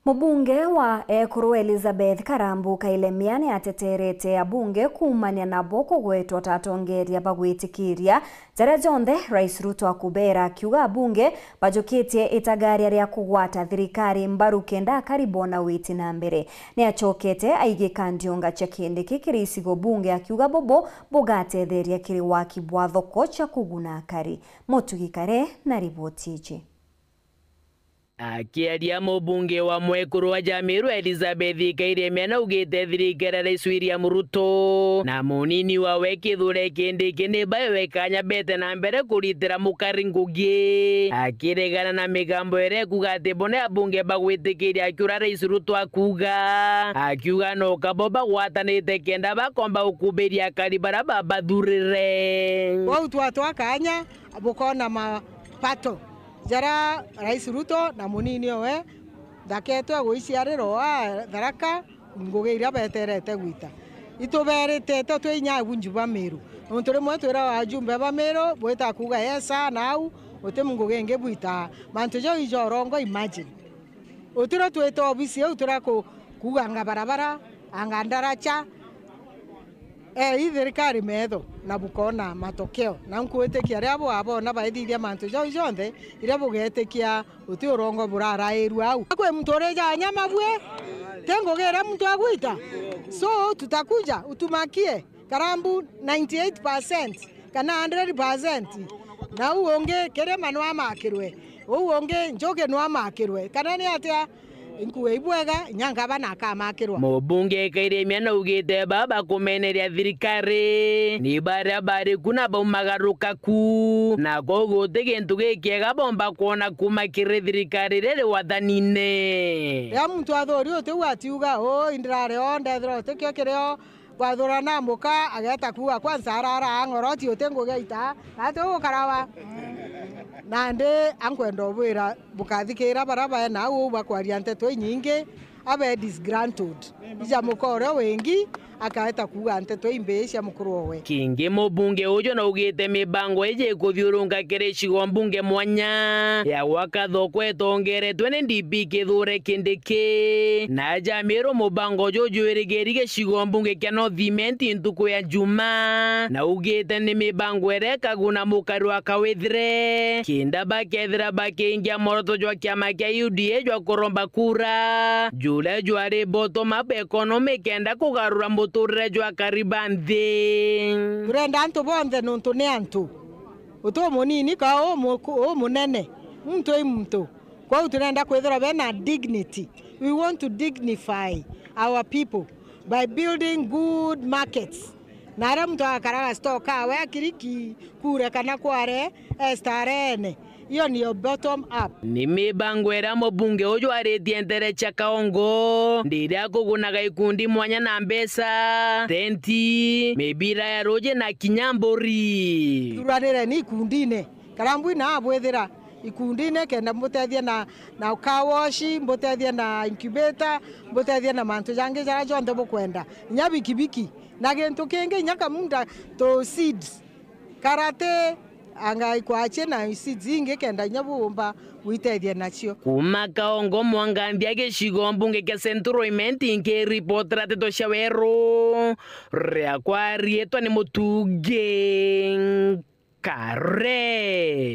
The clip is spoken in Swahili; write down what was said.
Mubunge wa Ekuru Elizabeth Karambu Kailemia ni ateterete abunge kumania nabo kugwetwa tatongeria bagwitikiria jara jonthe Rais Ruto akubera akiuga abunge bajukitie itagaria ria kugwata thirikari mbaru kenda karibona witi na mbere ni achokete aigika ndionga cha kindi kikirisigo bunge akiuga bobo bugatetheria kiri waki bwa thoko cha kuguna akari motugikare na riboti iji. Akiaria mubunge wa Mwekuru wa Jamiru Elizabeth Kailemia na ugite thirikari Rais William Ruto na munini wa wekithure kindi kindi bayo kanya bete na mbere kuritira mukari ngugi akiregana na migambo ere kuga ati bone abunge bagwitikiria akiura Rais Ruto akiuga no kaboba gwatanite kenda bakomba ukubiria akari baraba bathurire wau twatwa kanya bukona mapato jara Rais Ruto na munini owe daketwe gwiciariro wa Tharaka ngugeira beterete gwita ituberete twinya bunjuba Meru onto rimwe twira wa jumbe ba Meru bweta kuga yesa nau ote mungugenge bwita manto jo ijorongo imagine otira tweta obisi otira kuga anga barabara anga ndaracha thirikari metho na bukona matokeo na nkuetekia riabo abo na baithithia mantu jo jonthe ira bugetekia uti urongo burarairu au kwe mtu oreja nyama bwe tengo gera mtu agwita so tutakuja utumakie Karambu 98% kana 100% na uonge kere manwa makirwe uonge njoge nwa makirwe kana ni atia inkuwe ibwega nyanga bana kamakirwa mubunge Kailemia na ugite baba kumeneria thirikari ni barabara kuna bomagaruka ku na gogo tegentu gekiega bomba kuona kumakire thirikari rere wathanine ya mtu athori ote watiuga indrare onde thro tekio kireo wathura na muka ageta kuwa kwanza arara ngoroti ote ngugeita ato karawa nande ankwendo bwira bukathikira baraba na bakwaria nteto nyingi abe disgruntled ija mukore wengi akaeta kuga nteto imbecia mukuru owe kingi mubunge ujo na ugite mibango ije kuthiurunga kiricigo mbunge mwanya ya waka thoko etongeretwe ni DP kithure kindiki na Jamiru mubango jojo erigerige cigo mbunge kia North ntuku ya Juma na ugite ni mibango ereka guna mukari wa kawithire kinda bakethira bakingia moroto jwa kiama kia UDA jwa kuromba kura jule jwari bottom up economic kenda kugarura muturire jwa karibanthi turenda antu bonthe nuntu ni antu uto munini ka o munene muntu kwa turenda kwithira bena dignity. We want to dignify our people by building good markets nara mtu akaraga stoka we kiriki kure kana kware estarene iyo ni bottom up ni mibango era mubunge ujo aretie ntere cha kaongo ndiria kugunaga ikundi mwanya na mbesa tenti mebira ya roje na kinyambori turanire ni ikundine Karambu na abwethira ikundine kenda mbutethia na car wash mbutethia na incubator mbutethia na mantu jange jara jonthe bukwenda nyabi kibiki na gento kenge nyaka munda to seeds karate anga ikwache na seeds inge kenda nyabumba witethia nacio kuma kaongo mwangambia gicigo mbunge kia Central nke report rateto shawero ria kwa rietwa ni mutuge kare.